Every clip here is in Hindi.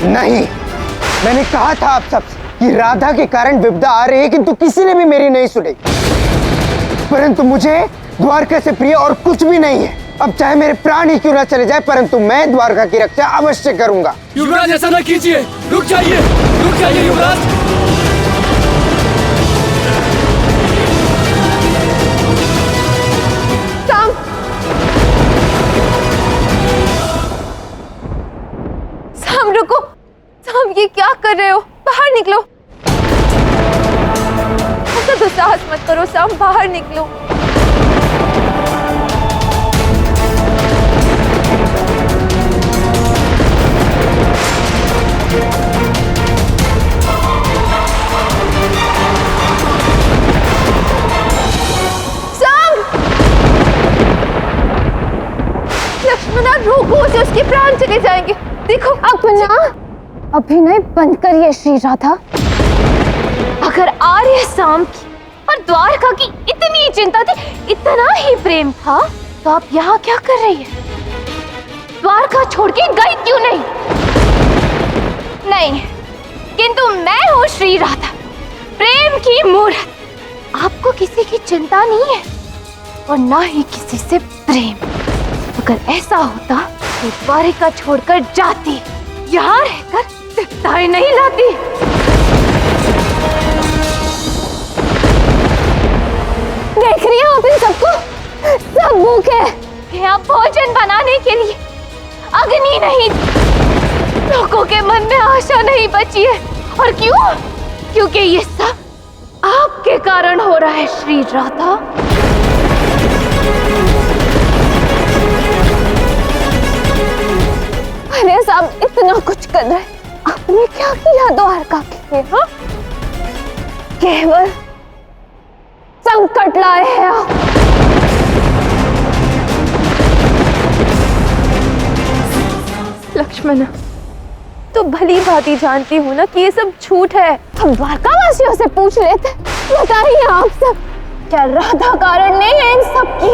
नहीं, मैंने कहा था आप सबसे कि राधा के कारण विपदा आ रही है, किंतु किसी ने भी मेरी नहीं सुनी। परंतु मुझे द्वारका से प्रिय और कुछ भी नहीं है। अब चाहे मेरे प्राण ही क्यों न चले जाए, परंतु मैं द्वारका की रक्षा अवश्य करूंगा। युवराज, ऐसा न कीजिए, रुक जाइए युवराज। साम रुको, साम ये क्या कर रहे हो? बाहर निकलो। ऐसा दुस्साहस मत करो साम, बाहर निकलो। लक्ष्मणा रोको उसे, उसके प्राण चले जाएंगे। देखो अपना अभिनय बंद करिए श्री राधा। अगर आर्य साम की और द्वारका की इतनी चिंता थी, इतना ही प्रेम था, तो आप यहाँ क्या कर रही है? द्वारका छोड़ के गई क्यों नहीं? नहीं, किंतु मैं हूँ श्री राधा, प्रेम की मूर्त। आपको किसी की चिंता नहीं है और ना ही किसी से प्रेम। अगर ऐसा होता तो द्वारिका छोड़कर जाती, यहाँ रहकर दिखताएं नहीं लाती। देख रही हो आप इन सबको? सब भूखे यहाँ भोजन बनाने के लिए अग्नि नहीं, लोगों के मन में आशा नहीं बची है। और क्यों? क्योंकि ये सब आपके कारण हो रहा है श्री राधा। अरे साहब, इतना कुछ कर रहे, आपने क्या किया द्वारका के लिए? हाँ, केवल संकट लाए हैं आप। लक्ष्मणा, तो भली भांति जानती हूँ ना कि ये सब झूठ है। हम द्वारकावासियों से पूछ लेते। बताइए आप सब, क्या राधा कारण नहीं है इन सब की?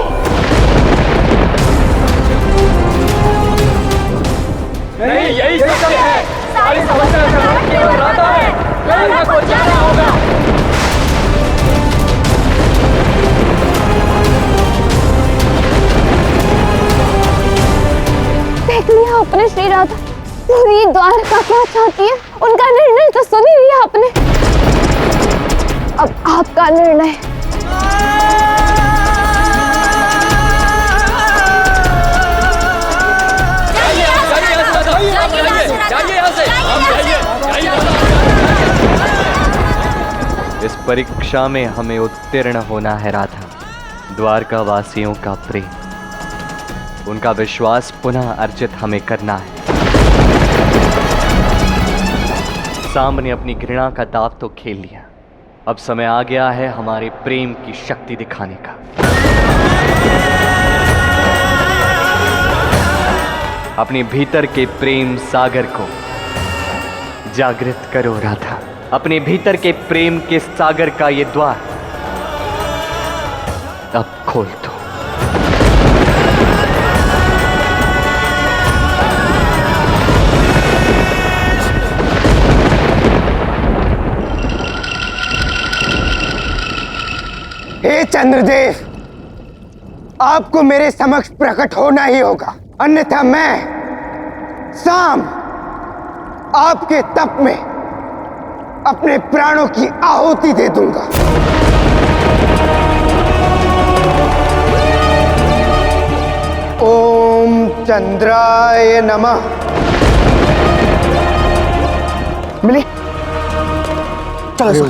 नहीं, यही सत्य है। सारी समस्या का कारण केवल राधा है। राधा को जाना होगा। देख लिया आपने श्री राधा, पूरी द्वारका क्या चाहती है, उनका निर्णय तो सुन ही लिया आपने। अब आपका निर्णय। इस परीक्षा में हमें उत्तीर्ण होना है राधा। द्वारका वासियों का प्रेम, उनका विश्वास पुनः अर्जित हमें करना है। सामने अपनी घृणा का दांव तो खेल लिया, अब समय आ गया है हमारे प्रेम की शक्ति दिखाने का। अपने भीतर के प्रेम सागर को जागृत करो राधा। अपने भीतर के प्रेम के सागर का ये द्वार अब खोल दो। हे चंद्रदेव, आपको मेरे समक्ष प्रकट होना ही होगा, अन्यथा मैं साम आपके तप में अपने प्राणों की आहुति दे दूंगा। ओम चंद्राय नमः। मिली? चलो।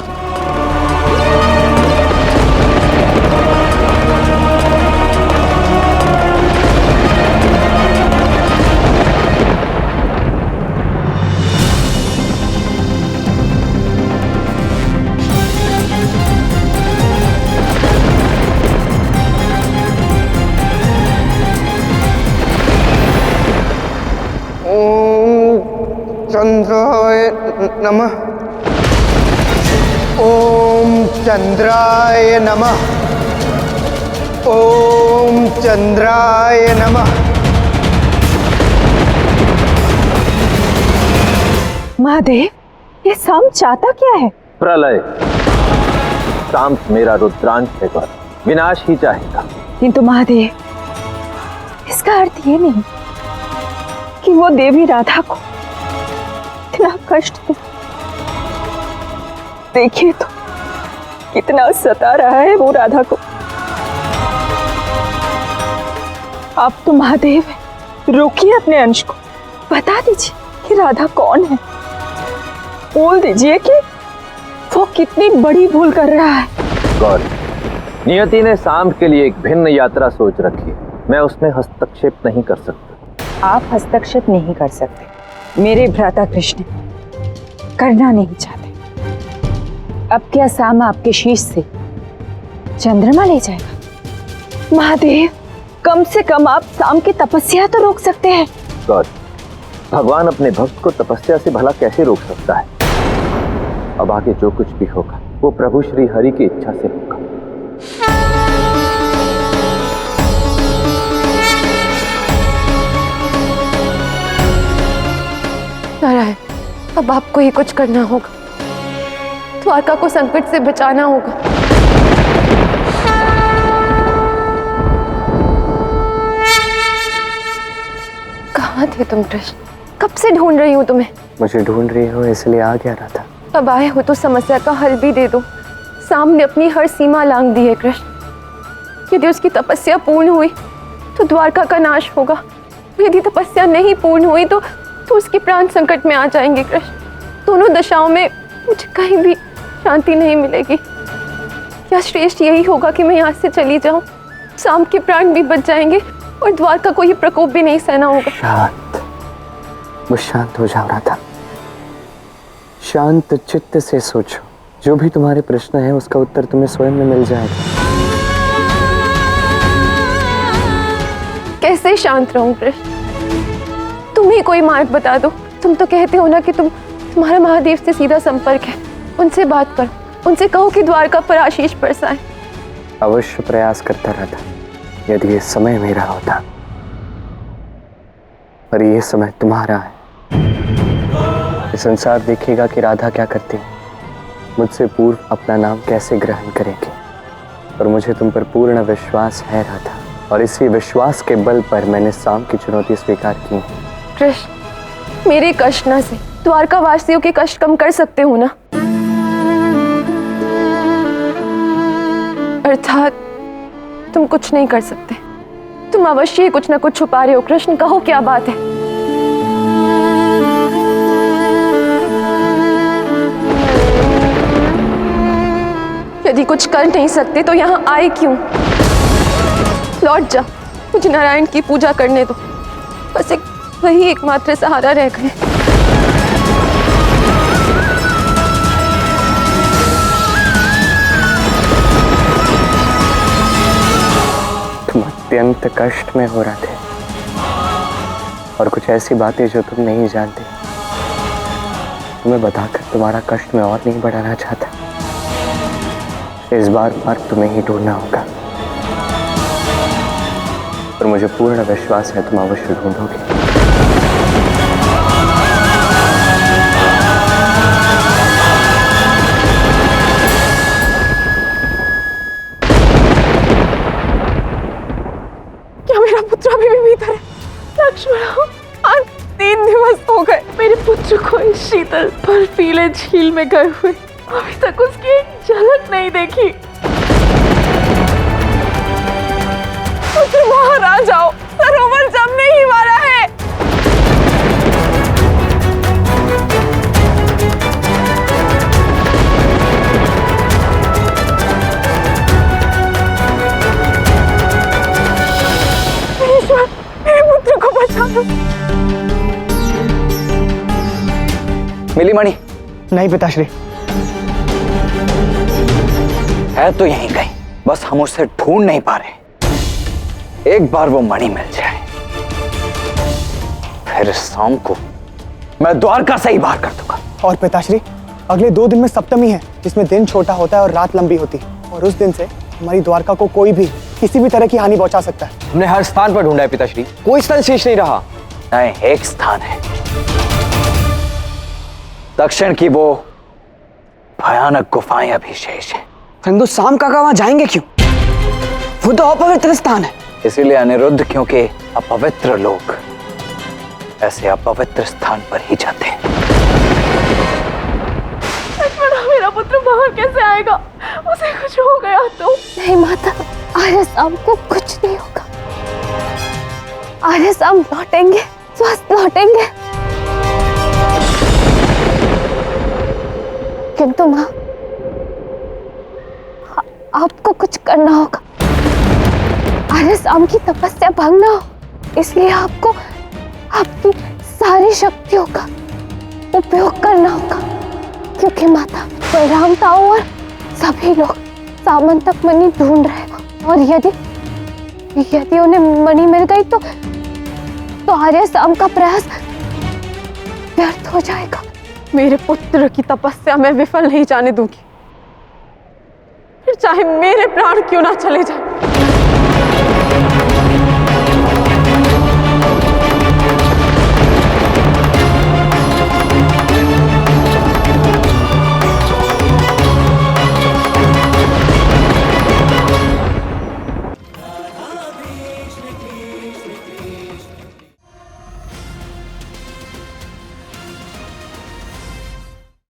चंद्राय नमः। ओम चंद्राय नमः। ओम चंद्राय नमः। महादेव, ये साम चाहता क्या है? प्रलय। सांप मेरा रुद्रांश है गौर, विनाश ही चाहेगा। किंतु महादेव, इसका अर्थ ये नहीं कि वो देवी राधा को इतना कष्ट दे। देखिए तो कितना सता रहा है वो राधा को। आप तो महादेव हैं, रोकिए अपने अंश को, बता दीजिए कि राधा कौन है। बोल दीजिए कि वो कितनी बड़ी भूल कर रहा है। गौर, नियति ने सांप के लिए एक भिन्न यात्रा सोच रखी है, मैं उसमें हस्तक्षेप नहीं कर सकता। आप हस्तक्षेप नहीं कर सकते, मेरे भ्राता कृष्ण करना नहीं चाहते। अब क्या साम आपके शीश से चंद्रमा ले जाएगा? महादेव, कम से कम आप साम की तपस्या तो रोक सकते हैं। गौर, भगवान अपने भक्त को तपस्या से भला कैसे रोक सकता है? अब आगे जो कुछ भी होगा वो प्रभु श्री हरि की इच्छा से होगा। नारायण, अब आपको ही कुछ करना होगा, द्वारका को संकट से बचाना होगा। कहाँ थे तुम कृष्ण? कब से ढूंढ रही हूँ तुम्हें। मुझे ढूंढ रही हो इसलिए आ गया था। अब आए हो तो समस्या का हल भी दे दो। सामने अपनी हर सीमा लांघ दी है कृष्ण। यदि उसकी तपस्या पूर्ण हुई तो द्वारका का नाश होगा, यदि तपस्या नहीं पूर्ण हुई तो उसके प्राण संकट में आ जाएंगे कृष्ण। दोनों दशाओं में मुझे कहीं भी शांति नहीं मिलेगी। क्या श्रेष्ठ यही होगा कि मैं यहाँ से चली जाऊँ, साम के प्राण भी बच जाएंगे और द्वारका को ये प्रकोप भी नहीं सहना होगा। शांत, बस शांत हो जाओ राधा। शांत चित्त से सोचो, जो भी तुम्हारे प्रश्न है उसका उत्तर तुम्हें स्वयं में मिल जाएगा। कैसे शांत रहूं कृष्ण? तुम ही कोई मार्ग बता दो। तुम तो कहते हो ना कि तुम्हारा महादेव से सीधा संपर्क है। उनसे बात करो, उनसे कहो कि द्वारका पर आशीष बरसाए। अवश्य प्रयास करता रहता, यदि ये समय मेरा होता, पर ये समय तुम्हारा है। ये संसार देखेगा कि राधा क्या करती है, मुझसे पूर्व अपना नाम कैसे ग्रहण करेगी। और मुझे तुम पर पूर्ण विश्वास है राधा, और इसी विश्वास के बल पर मैंने साम की चुनौती स्वीकार की। कृष्ण, मेरे कष्ट न से द्वारका वासियों के कष्ट कम कर सकते हो ना? अर्थात तुम कुछ नहीं कर सकते। तुम अवश्य ही कुछ न कुछ छुपा रहे हो कृष्ण। कहो क्या बात है? यदि कुछ कर नहीं सकते तो यहाँ आए क्यों? लौट जा, मुझे नारायण की पूजा करने दो। बस वही एकमात्र सहारा रह गए। तुम अत्यंत कष्ट में हो रहे थे, और कुछ ऐसी बातें जो तुम नहीं जानते, तुम्हें बताकर तुम्हारा कष्ट में और नहीं बढ़ाना चाहता। इस बार मार्ग तुम्हें ही ढूंढना होगा, और मुझे पूर्ण विश्वास है तुम अवश्य ढूंढोगे। क्या मेरा पुत्र अभी भी भीतर है? लक्ष्मण, आज 3 दिवस हो गए मेरे पुत्र को इस शीतल बर्फीले झील में गए हुए। अभी तक उसकी एक झलक नहीं देखी। पुत्र बाहर आ जाओ, सरोवर जमने ही वाला है। ईश्वर, मेरे पुत्र को बचा लो। मिली मणि? नहीं पिताश्री। है तो यहीं कहीं, बस हम उसे ढूंढ नहीं पा रहे। एक बार वो मणि मिल जाए, फिर शाम को मैं द्वारका से ही बाहर कर दूंगा। और पिताश्री, अगले 2 दिन में सप्तमी है, जिसमें दिन छोटा होता है और रात लंबी होती है, और उस दिन से हमारी द्वारका को कोई भी किसी भी तरह की हानि पहुंचा सकता है। हमने हर स्थान पर ढूंढा है पिताश्री, कोई स्थल शेष नहीं रहा। नहीं, एक स्थान है दक्षिण की वो भयानक गुफाएं अभी शेष हैं। परंतु शाम काका वहां जाएंगे क्यों? वो तो अपवित्र स्थान है। इसीलिए अनिरुद्ध, क्योंकि अपवित्र लोग ऐसे अपवित्र स्थान पर ही जाते हैं। मेरा पुत्र बाहर कैसे आएगा? उसे कुछ हो गया तो? नहीं माता, आर्य शाम को कुछ नहीं होगा। आर्य शाम लौटेंगे, स्वस्थ लौटेंगे। किंतु माँ, आपको कुछ करना होगा। आर्य शाम की तपस्या भंग ना हो, इसलिए आपको आपकी सारी शक्तियों का उपयोग करना होगा। क्योंकि माता, बलराम ताऊ और सभी लोग सामन तक मणि ढूंढ रहे हैं, और यदि उन्हें मणि मिल गई तो आर्य शाम का प्रयास व्यर्थ हो जाएगा। मेरे पुत्र की तपस्या मैं विफल नहीं जाने दूंगी, फिर चाहे मेरे प्राण क्यों ना चले जाए।